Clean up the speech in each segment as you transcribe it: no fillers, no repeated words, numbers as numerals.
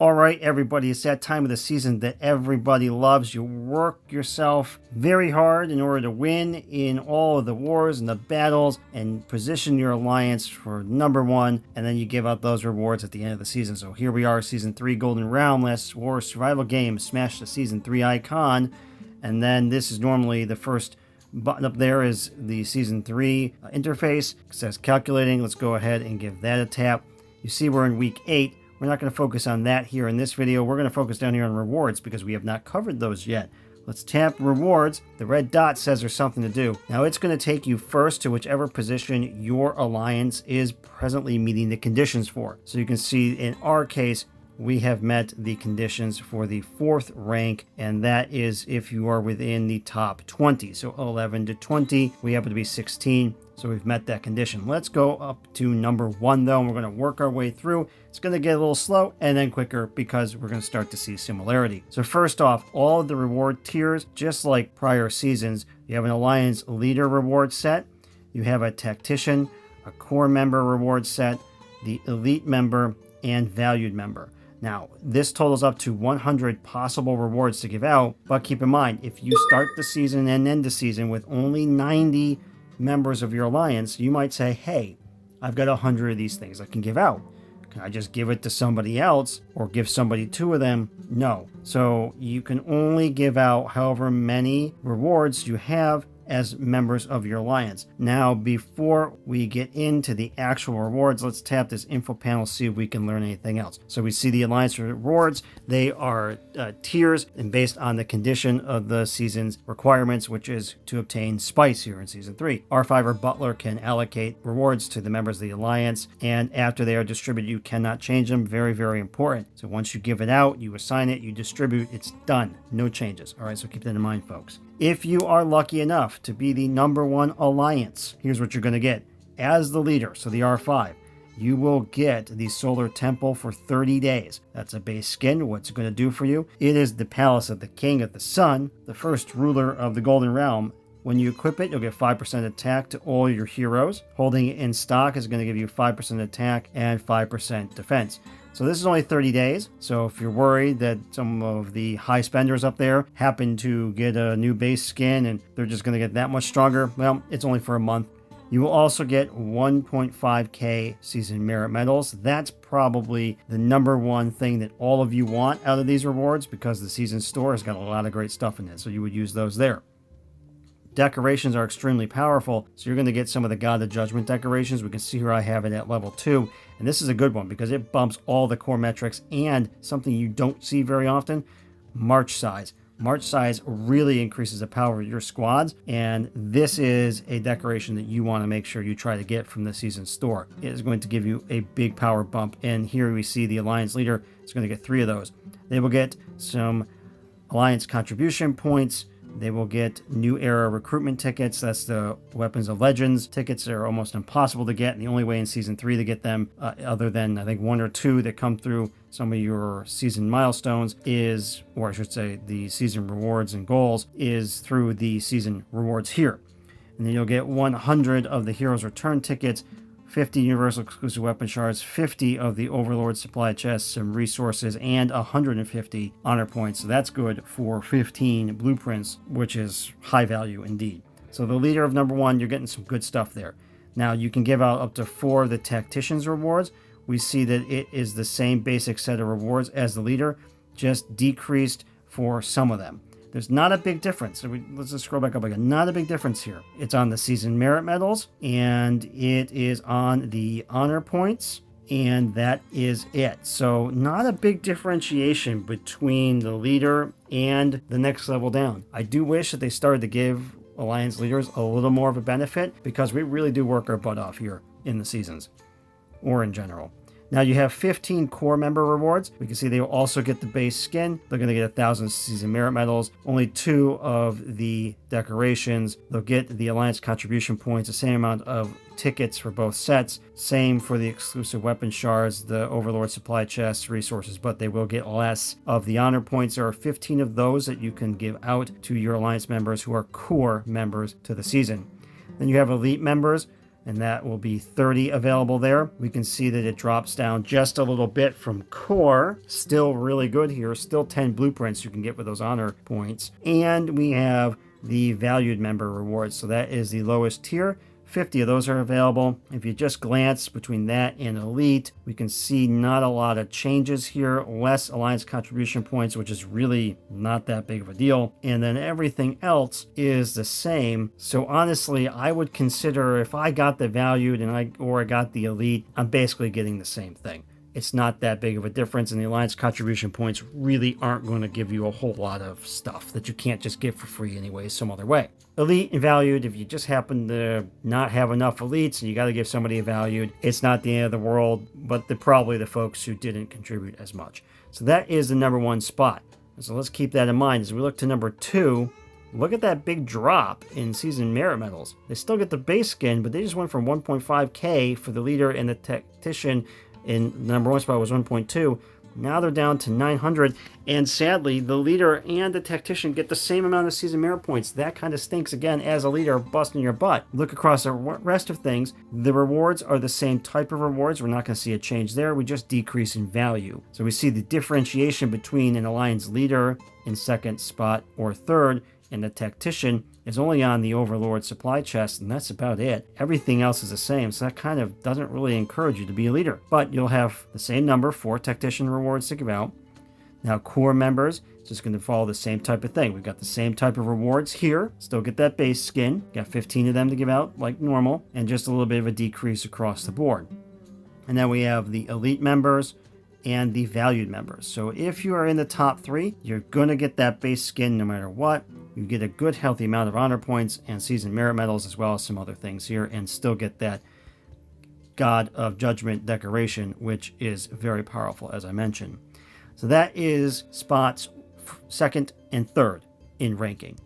All right, everybody, it's that time of the season that everybody loves. You work yourself very hard in order to win in all of the wars and the battles and position your alliance for number one, and then you give out those rewards at the end of the season. So here we are, Season 3 Golden Realm, last war survival game. Smash the Season 3 icon, and then this is normally the first button up there is the Season 3 interface. It says calculating. Let's go ahead and give that a tap. You see we're in week 8. We're not going to focus on that here in this video. We're going to focus down here on rewards because we have not covered those yet. Let's tap rewards. The red dot says there's something to do. Now it's going to take you first to whichever position your alliance is presently meeting the conditions for. So you can see in our case, we have met the conditions for the 4th rank, and that is if you are within the top 20. So 11 to 20, we happen to be 16. So we've met that condition. Let's go up to number 1 though, and we're going to work our way through. It's going to get a little slow and then quicker because we're going to start to see similarity. So first off, all of the reward tiers, just like prior seasons, you have an Alliance Leader reward set, you have a Tactician, a Core Member reward set, the Elite Member, and Valued Member. Now, this totals up to 100 possible rewards to give out, but keep in mind, if you start the season and end the season with only 90 members of your alliance, you might say, hey, I've got 100 of these things I can give out. Can I just give it to somebody else or give somebody 2 of them? No. So you can only give out however many rewards you have as members of your alliance. Now, before we get into the actual rewards, let's tap this info panel, see if we can learn anything else. So we see the alliance rewards. They are tiers and based on the condition of the season's requirements, which is to obtain spice here in Season 3. R5 or Butler can allocate rewards to the members of the alliance, and after they are distributed, you cannot change them. Very, very important. So once you give it out, you assign it, you distribute, it's done. No changes. All right, so keep that in mind, folks. If you are lucky enough to be the number 1 alliance, here's what you're going to get. As the leader, so the R5, you will get the Solar Temple for 30 days. That's a base skin. What's it going to do for you? It is the Palace of the King of the Sun, the first ruler of the Golden Realm. When you equip it, you'll get 5% attack to all your heroes. Holding it in stock is going to give you 5% attack and 5% defense. So this is only 30 days, so if you're worried that some of the high spenders up there happen to get a new base skin and they're just going to get that much stronger, well, it's only for a month. You will also get 1.5k season merit medals. That's probably the number 1 thing that all of you want out of these rewards because the season store has got a lot of great stuff in it, so you would use those there. Decorations are extremely powerful, so you're going to get some of the God of Judgment decorations. We can see here I have it at level 2, and this is a good one because it bumps all the core metrics and something you don't see very often, march size. March size really increases the power of your squads, and this is a decoration that you want to make sure you try to get from the season store. It is going to give you a big power bump, and here we see the Alliance Leader is going to get 3 of those. They will get some Alliance contribution points. They will get New Era recruitment tickets. That's the Weapons of Legends tickets. Are almost impossible to get, and the only way in Season 3 to get them, other than I think 1 or 2 that come through some of your season milestones, is, or I should say the season rewards and goals, is through the season rewards here. And then you'll get 100 of the Heroes Return tickets, 50 Universal Exclusive Weapon Shards, 50 of the Overlord Supply Chests, some resources, and 150 honor points. So that's good for 15 blueprints, which is high value indeed. So the leader of number 1, you're getting some good stuff there. Now you can give out up to 4 of the Tactician's rewards. We see that it is the same basic set of rewards as the leader, just decreased for some of them. There's not a big difference. So let's just scroll back up again. Not a big difference here. It's on the season merit medals, and it is on the honor points, and that is it. So not a big differentiation between the leader and the next level down. I do wish that they started to give Alliance leaders a little more of a benefit because we really do work our butt off here in the seasons, or in general. Now you have 15 core member rewards. We can see they will also get the base skin. They're going to get 1,000 season merit medals. Only 2 of the decorations. They'll get the Alliance contribution points, the same amount of tickets for both sets. Same for the exclusive weapon shards, the Overlord supply chests, resources, but they will get less of the honor points. There are 15 of those that you can give out to your Alliance members who are core members to the season. Then you have elite members. and that will be 30 available there. We can see that it drops down just a little bit from core. Still really good here. Still 10 blueprints you can get with those honor points. And we have the valued member rewards. So that is the lowest tier. 50 of those are available. If you just glance between that and elite, we can see not a lot of changes here. Less alliance contribution points, which is really not that big of a deal. And then everything else is the same. So honestly, I would consider if I got the valued and I got the elite, I'm basically getting the same thing. It's not that big of a difference, and the alliance contribution points really aren't going to give you a whole lot of stuff that you can't just get for free anyway some other way. Elite and valued, if you just happen to not have enough elites and you got to give somebody a valued, it's not the end of the world, but they're probably the folks who didn't contribute as much. So that is the number 1 spot. So let's keep that in mind as we look to number 2. Look at that big drop in season merit medals. They still get the base skin, but they just went from 1.5k for the leader and the tactician. In the number 1 spot was 1.2. Now they're down to 900. And sadly, the leader and the tactician get the same amount of season merit points. That kind of stinks again as a leader busting your butt. Look across the rest of things. The rewards are the same type of rewards. We're not going to see a change there. We just decrease in value. So we see the differentiation between an alliance leader in 2nd spot or 3rd and the tactician is only on the overlord supply chest, and that's about it. Everything else is the same, so that kind of doesn't really encourage you to be a leader. But you'll have the same number, 4 tactician rewards to give out. Now core members, it's just going to follow the same type of thing. We've got the same type of rewards here. Still get that base skin. Got 15 of them to give out like normal, and just a little bit of a decrease across the board. And then we have the elite members and the valued members. So if you are in the top 3, you're going to get that base skin no matter what. You get a good healthy amount of honor points and season merit medals as well as some other things here, and still get that God of Judgment decoration, which is very powerful, as I mentioned. So that is spots 2nd and 3rd in ranking.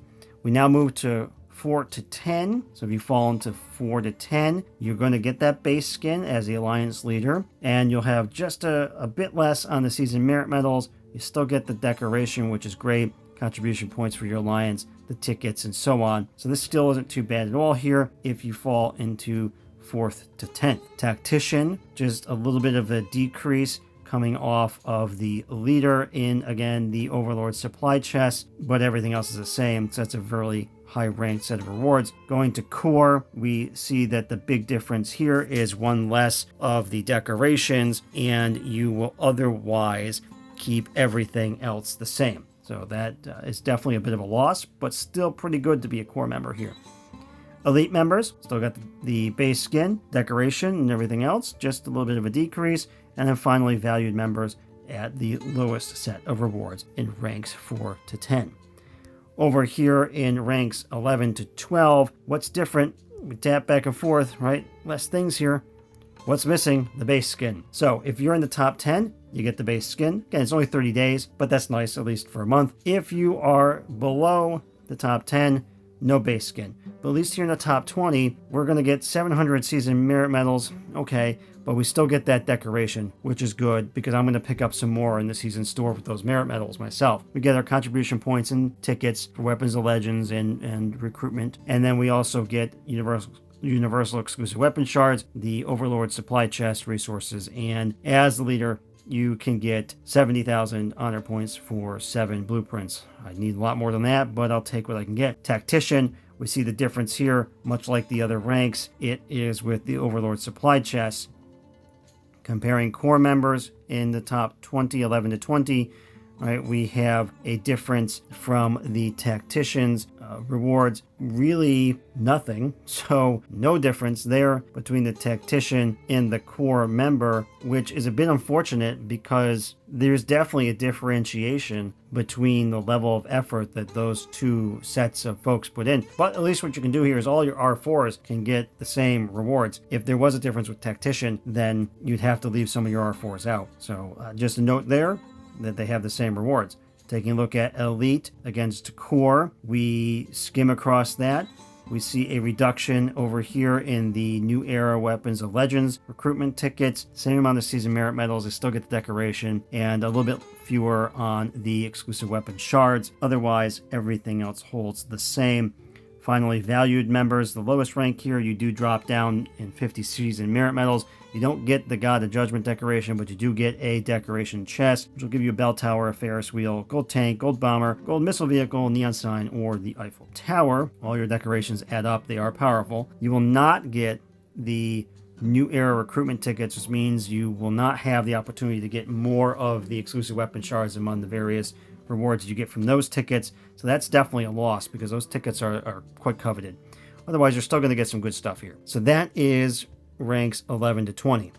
We now move to 4 to 10. So if you fall into 4 to 10, you're going to get that base skin as the alliance leader, and you'll have just a bit less on the season merit medals. You still get the decoration, which is great, contribution points for your alliance, the tickets, and so on. So this still isn't too bad at all here if you fall into 4th to 10th. Tactician, just a little bit of a decrease coming off of the leader in, again, the overlord supply chest, but everything else is the same. So that's a very high ranked set of rewards. Going to core, we see that the big difference here is 1 less of the decorations, and you will otherwise keep everything else the same. So that is definitely a bit of a loss, but still pretty good to be a core member here. Elite members, still got the base skin, decoration, and everything else, just a little bit of a decrease. And then finally, valued members at the lowest set of rewards in ranks 4 to 10. Over here in ranks 11 to 12, what's different? We tap back and forth, right? Less things here. What's missing? The base skin. So if you're in the top 10, you get the base skin. Again, it's only 30 days, but that's nice, at least for a month. If you are below the top 10, no base skin. But at least here in the top 20, we're going to get 700 season merit medals. Okay, but we still get that decoration, which is good because I'm going to pick up some more in the season store with those merit medals myself. We get our contribution points and tickets for Weapons of Legends and recruitment. And then we also get universal exclusive weapon shards, the overlord supply chest resources, and as the leader, you can get 70,000 honor points for 7 blueprints. I need a lot more than that, but I'll take what I can get. Tactician, we see the difference here, much like the other ranks. It is with the overlord supply chest. Comparing core members in the top 20, 11 to 20, right, we have a difference from the tacticians. Rewards, really nothing. So no difference there between the tactician and the core member, which is a bit unfortunate because there's definitely a differentiation between the level of effort that those two sets of folks put in. But at least what you can do here is all your R4s can get the same rewards. If there was a difference with tactician, then you'd have to leave some of your R4s out. So just a note there that they have the same rewards. Taking a look at Elite against Core, we skim across that. We see a reduction over here in the New Era Weapons of Legends recruitment tickets. Same amount of season merit medals. They still get the decoration, and a little bit fewer on the exclusive weapon shards. Otherwise, everything else holds the same. Finally, valued members, the lowest rank here, you do drop down in 50 season merit medals. You don't get the God of Judgment decoration, but you do get a decoration chest, which will give you a bell tower, a Ferris wheel, gold tank, gold bomber, gold missile vehicle, neon sign, or the Eiffel Tower. All your decorations add up. They are powerful. You will not get the New Era recruitment tickets, which means you will not have the opportunity to get more of the exclusive weapon shards among the various rewards you get from those tickets. So that's definitely a loss because those tickets are quite coveted. Otherwise, you're still going to get some good stuff here. So that is ranks 11 to 20.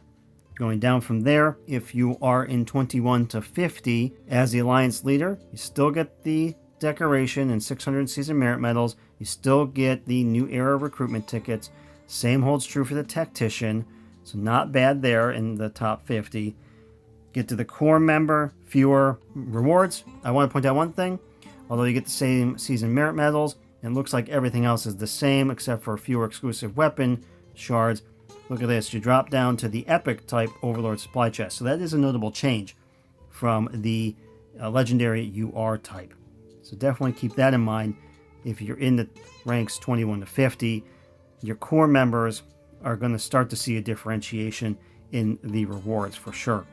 Going down from there, if you are in 21 to 50 as the Alliance leader, you still get the decoration and 600 season merit medals. You still get the New Era recruitment tickets. Same holds true for the Tactician. So not bad there in the top 50. Get to the core member, fewer rewards. I want to point out one thing. Although you get the same season merit medals, it looks like everything else is the same except for fewer exclusive weapon shards. Look at this. You drop down to the epic type Overlord supply chest. So that is a notable change from the legendary UR type. So definitely keep that in mind if you're in the ranks 21 to 50. Your core members are going to start to see a differentiation in the rewards for sure.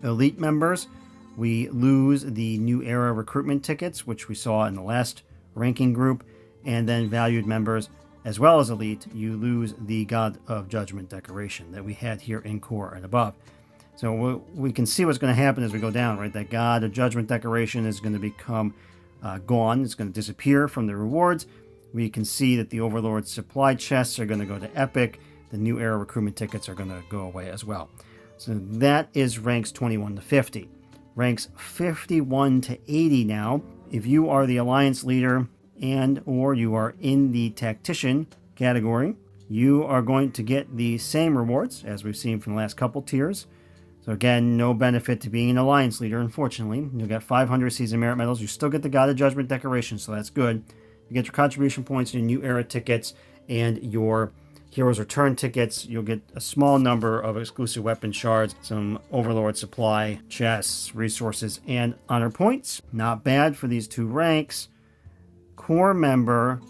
Elite members, we lose the New Era recruitment tickets, which we saw in the last ranking group, and then valued members, as well as elite, you lose the God of Judgment decoration that we had here in core and above. So we can see what's going to happen as we go down, right? That God of Judgment decoration is going to become gone. It's going to disappear from the rewards. We can see that the Overlord supply chests are going to go to epic. The New Era recruitment tickets are going to go away as well. So that is ranks 21 to 50. Ranks 51 to 80 now. If you are the Alliance leader and or you are in the Tactician category, you are going to get the same rewards as we've seen from the last couple tiers. So again, no benefit to being an Alliance leader, unfortunately. You'll get 500 season merit medals. You still get the God of Judgment decoration, so that's good. You get your contribution points, your New Era tickets, and your Heroes Return tickets. You'll get a small number of exclusive weapon shards, some Overlord supply, chests, resources, and honor points. Not bad for these two ranks. Core member,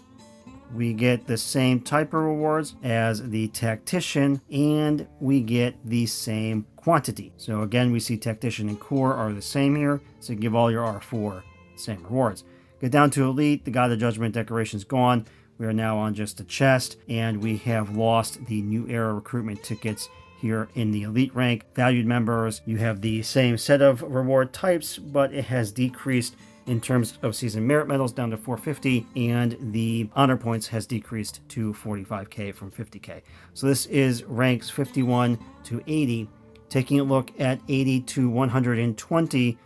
we get the same type of rewards as the Tactician, and we get the same quantity. So again, we see Tactician and Core are the same here, so you give all your R4 same rewards. Get down to Elite, the God of Judgment decoration is gone. We are now on just a chest, and we have lost the New Era recruitment tickets here in the Elite rank. Valued members, you have the same set of reward types, but it has decreased in terms of season merit medals down to 450, and the honor points has decreased to 45k from 50k. So this is ranks 51 to 80. Taking a look at 80 to 120,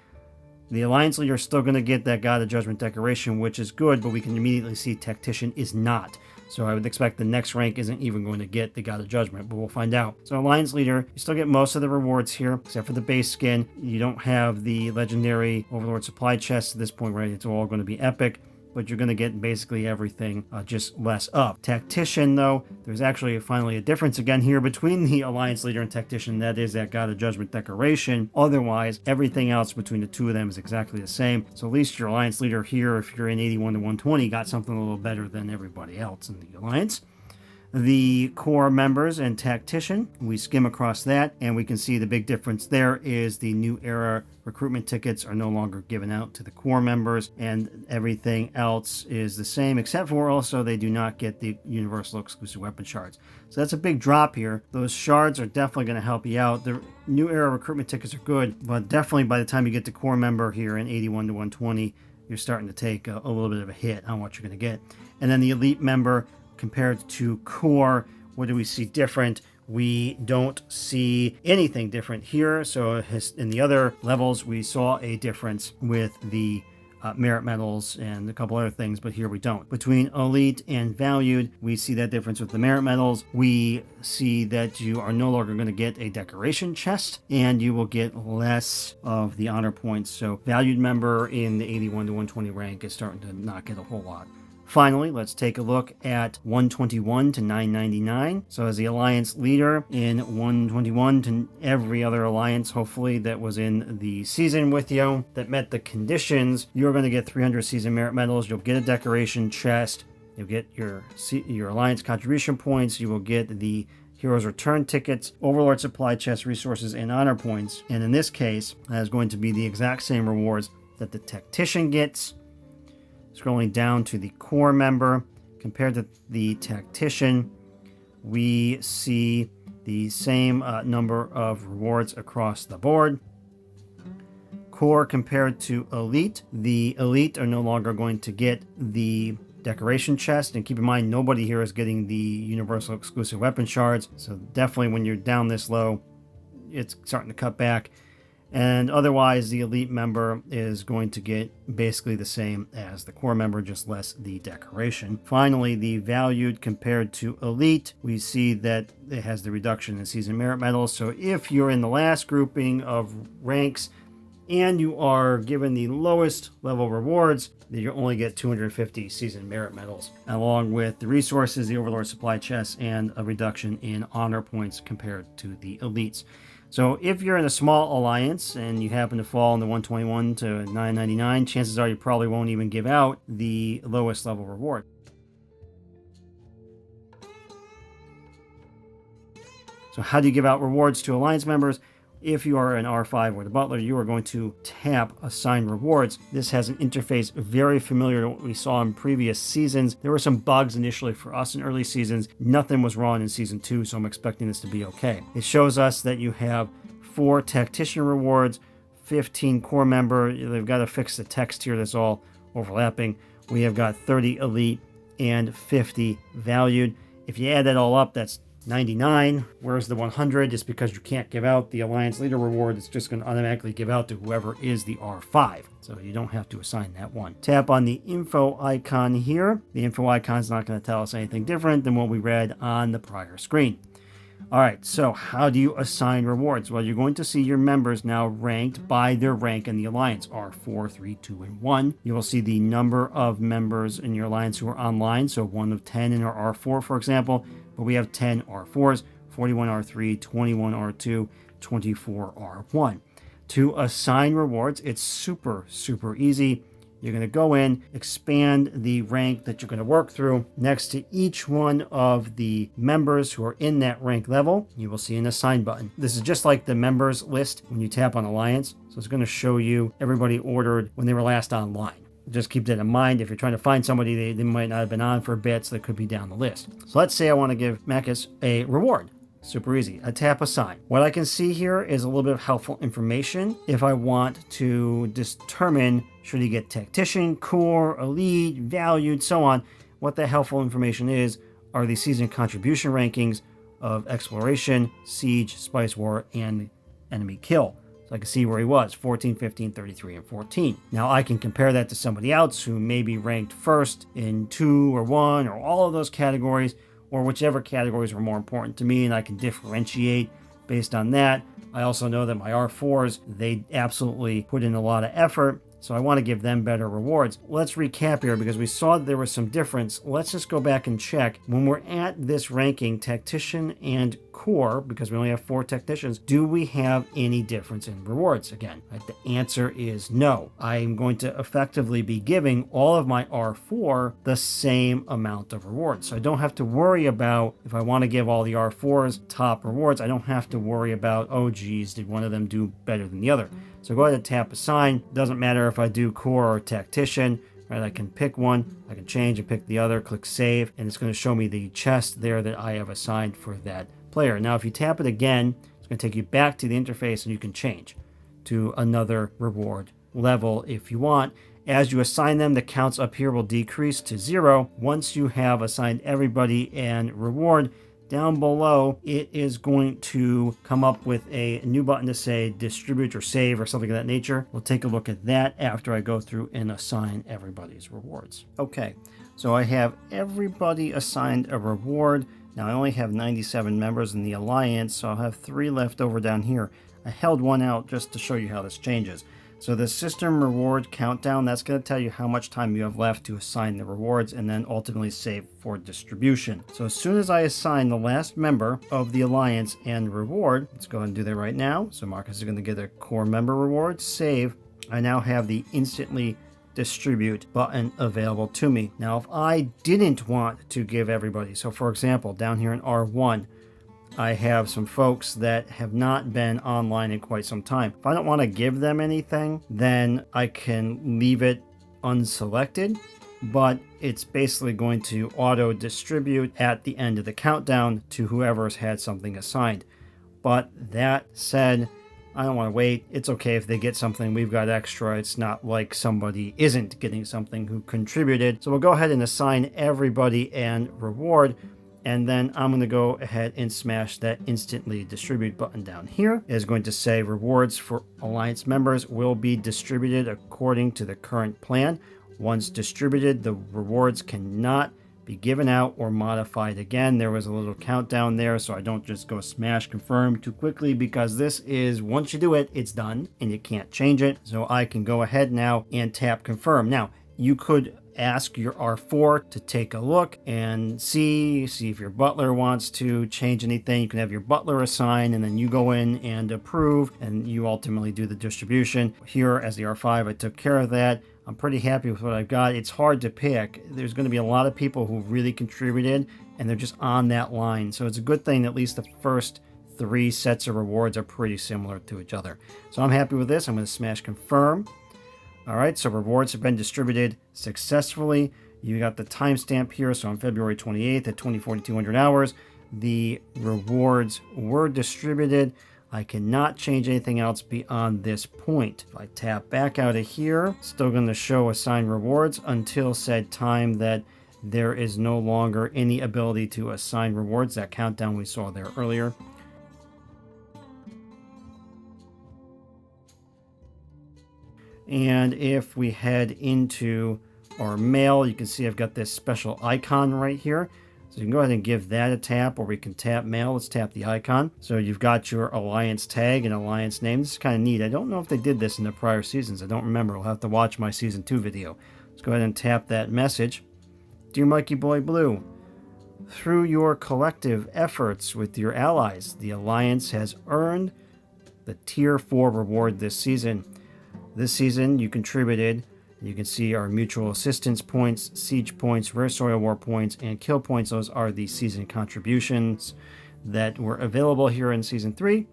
the Alliance leader is still going to get that God of Judgment decoration, which is good, but we can immediately see Tactician is not. So I would expect the next rank isn't even going to get the God of Judgment, but we'll find out. So Alliance leader, you still get most of the rewards here, except for the base skin. You don't have the legendary Overlord supply chest at this point, right? It's all going to be epic, but you're going to get basically everything, just less up. Tactician, though, there's actually finally a difference again here between the Alliance leader and Tactician. That is that God of Judgment decoration. Otherwise, everything else between the two of them is exactly the same. So at least your Alliance leader here, if you're in 81 to 120, got something a little better than everybody else in the Alliance. The core members and Tactician, we skim across that, and we can see the big difference there is the New Era recruitment tickets are no longer given out to the core members, and everything else is the same, except for also they do not get the universal exclusive weapon shards. So that's a big drop here. Those shards are definitely going to help you out. The New Era recruitment tickets are good, but definitely by the time you get to core member here in 81 to 120, you're starting to take a little bit of a hit on what you're going to get. And then the elite member, compared to core, what do we see different? We don't see anything different here. So in the other levels, we saw a difference with the merit medals and a couple other things, but here we don't. Between elite and valued, we see that difference with the merit medals. We see that you are no longer going to get a decoration chest, and you will get less of the honor points. So valued member in the 81 to 120 rank is starting to not get a whole lot. Finally, let's take a look at 121 to 999. So as the Alliance leader in 121 to every other Alliance, hopefully, that was in the season with you, that met the conditions, you're going to get 300 season merit medals. You'll get a decoration chest, You'll get your alliance contribution points. You will get the Heroes Return tickets, Overlord supply chest resources, and honor points. And in this case, that is going to be the exact same rewards that the Tactician gets. Scrolling down to the core member, compared to the Tactician, we see the same number of rewards across the board. Core compared to Elite, the Elite are no longer going to get the decoration chest, and keep in mind nobody here is getting the universal exclusive weapon shards, so definitely when you're down this low it's starting to cut back. And otherwise the elite member is going to get basically the same as the core member, just less the decoration. Finally, the valued compared to elite, we see that it has the reduction in season merit medals. So if you're in the last grouping of ranks and you are given the lowest level rewards, then you only get 250 season merit medals, along with the resources, the Overlord supply chests, and a reduction in honor points compared to the elites. So if you're in a small alliance and you happen to fall in the 121 to 999, chances are you probably won't even give out the lowest level reward. So how do you give out rewards to alliance members? If you are an R5 or the Butler, you are going to tap Assign Rewards. This has an interface very familiar to what we saw in previous seasons. There were some bugs initially for us in early seasons. Nothing was wrong in Season 2, so I'm expecting this to be okay. It shows us that you have 4 Tactician rewards, 15 core member. They've got to fix the text here that's all overlapping. We have got 30 elite and 50 valued. If you add that all up, that's 99. Where's the 100? Just because you can't give out the Alliance Leader reward, it's just going to automatically give out to whoever is the R5. So you don't have to assign that one. Tap on the info icon here. The info icon is not going to tell us anything different than what we read on the prior screen. All right, so how do you assign rewards? Well, you're going to see your members now ranked by their rank in the Alliance, R4, 3, 2, and 1. You will see the number of members in your Alliance who are online, so 1 of 10 in our R4, for example, but we have 10 R4s, 41 R3, 21 R2, 24 R1. To assign rewards, it's super easy. You're going to go in, expand the rank that you're going to work through. Next to each one of the members who are in that rank level, you will see an assign button. This is just like the members list when you tap on Alliance. So it's going to show you everybody ordered when they were last online. Just keep that in mind. If you're trying to find somebody, they might not have been on for a bit, so they could be down the list. So let's say I want to give Makis a reward. Super easy. I tap assign. What I can see here is a little bit of helpful information. If I want to determine should he get Tactician, Core, Elite, Valued, so on, what the helpful information is are the season contribution rankings of Exploration, Siege, Spice War, and Enemy Kill. So I can see where he was, 14, 15, 33, and 14. Now I can compare that to somebody else who may be ranked first in 2 or 1 or all of those categories, or whichever categories were more important to me, and I can differentiate based on that. I also know that my R4s, they absolutely put in a lot of effort, so I want to give them better rewards. Let's recap here because we saw that there was some difference. Let's just go back and check. When we're at this ranking, Tactician and Core, because we only have 4 Tacticians, do we have any difference in rewards? Again, the answer is no. I'm going to effectively be giving all of my R4 the same amount of rewards. So I don't have to worry about, if I want to give all the R4s top rewards, I don't have to worry about, oh geez, did one of them do better than the other? So go ahead and tap assign. Doesn't matter if I do Core or Tactician, right? I can pick one, I can change and pick the other, click save, and it's going to show me the chest there that I have assigned for that player. Now, if you tap it again, it's going to take you back to the interface and you can change to another reward level if you want. As you assign them, the counts up here will decrease to 0. Once you have assigned everybody and reward, down below, it is going to come up with a new button to say distribute or save or something of that nature. We'll take a look at that after I go through and assign everybody's rewards. Okay, so I have everybody assigned a reward. Now I only have 97 members in the Alliance, so I'll have 3 left over down here. I held one out just to show you how this changes. So the system reward countdown, that's going to tell you how much time you have left to assign the rewards and then ultimately save for distribution. So as soon as I assign the last member of the Alliance and reward, let's go ahead and do that right now. So Marcus is going to get a core member reward, save. I now have the instantly distribute button available to me. Now, if I didn't want to give everybody, so for example, down here in R1, I have some folks that have not been online in quite some time. If I don't want to give them anything, then I can leave it unselected, but it's basically going to auto distribute at the end of the countdown to whoever's had something assigned. But that said, I don't want to wait. It's okay if they get something. We've got extra. It's not like somebody isn't getting something who contributed. So we'll go ahead and assign everybody an reward. And then I'm going to go ahead and smash that instantly distribute button down here. It is going to say rewards for Alliance members will be distributed according to the current plan. Once distributed, the rewards cannot be given out or modified again. There was a little countdown there, so I don't just go smash confirm too quickly, because this is, once you do it, it's done and you can't change it. So I can go ahead now and tap confirm. Now, you could ask your R4 to take a look and see if your butler wants to change anything. You can have your butler assign, and then you go in and approve, and you ultimately do the distribution. Here as the R5, I took care of that. I'm pretty happy with what I've got. It's hard to pick. There's going to be a lot of people who really contributed, and they're just on that line. So it's a good thing that at least the first 3 sets of rewards are pretty similar to each other. So I'm happy with this. I'm going to smash confirm. All right, so rewards have been distributed successfully. You got the timestamp here, so on February 28th at 20:42 hours, the rewards were distributed. I cannot change anything else beyond this point. If I tap back out of here, still going to show assign rewards until said time that there is no longer any ability to assign rewards. That countdown we saw there earlier. And if we head into our mail, you can see I've got this special icon right here. So you can go ahead and give that a tap, or we can tap mail. Let's tap the icon. So you've got your Alliance tag and Alliance name. This is kind of neat. I don't know if they did this in the prior seasons. I don't remember. I'll have to watch my Season 2 video. Let's go ahead and tap that message. Dear Mikieboyblue, through your collective efforts with your allies, the Alliance has earned the Tier 4 reward this season. This season, you contributed. You can see our mutual assistance points, siege points, rare soil war points, and kill points. Those are the season contributions that were available here in Season 3.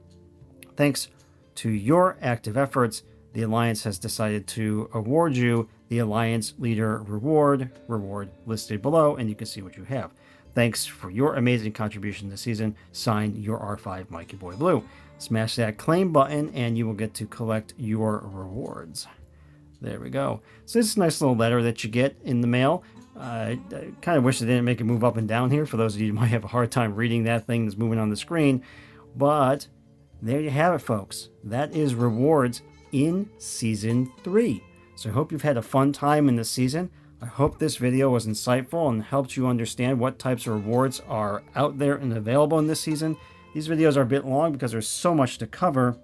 Thanks to your active efforts, the Alliance has decided to award you the Alliance Leader Reward listed below, and you can see what you have. Thanks for your amazing contribution this season. Signed, your R5 Mikieboyblue. Smash that claim button and you will get to collect your rewards. There we go. So this is a nice little letter that you get in the mail. I kind of wish they didn't make it move up and down here for those of you who might have a hard time reading that thing that's moving on the screen. But there you have it, folks. That is rewards in Season 3. So I hope you've had a fun time in this season. I hope this video was insightful and helped you understand what types of rewards are out there and available in this season. These videos are a bit long because there's so much to cover,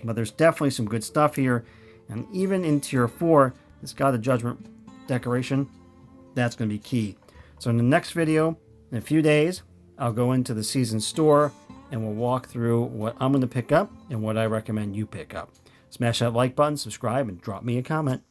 but there's definitely some good stuff here. And even in Tier 4, it's got a Judgment decoration. That's going to be key. So in the next video, in a few days, I'll go into the season store and we'll walk through what I'm going to pick up and what I recommend you pick up. Smash that like button, subscribe, and drop me a comment.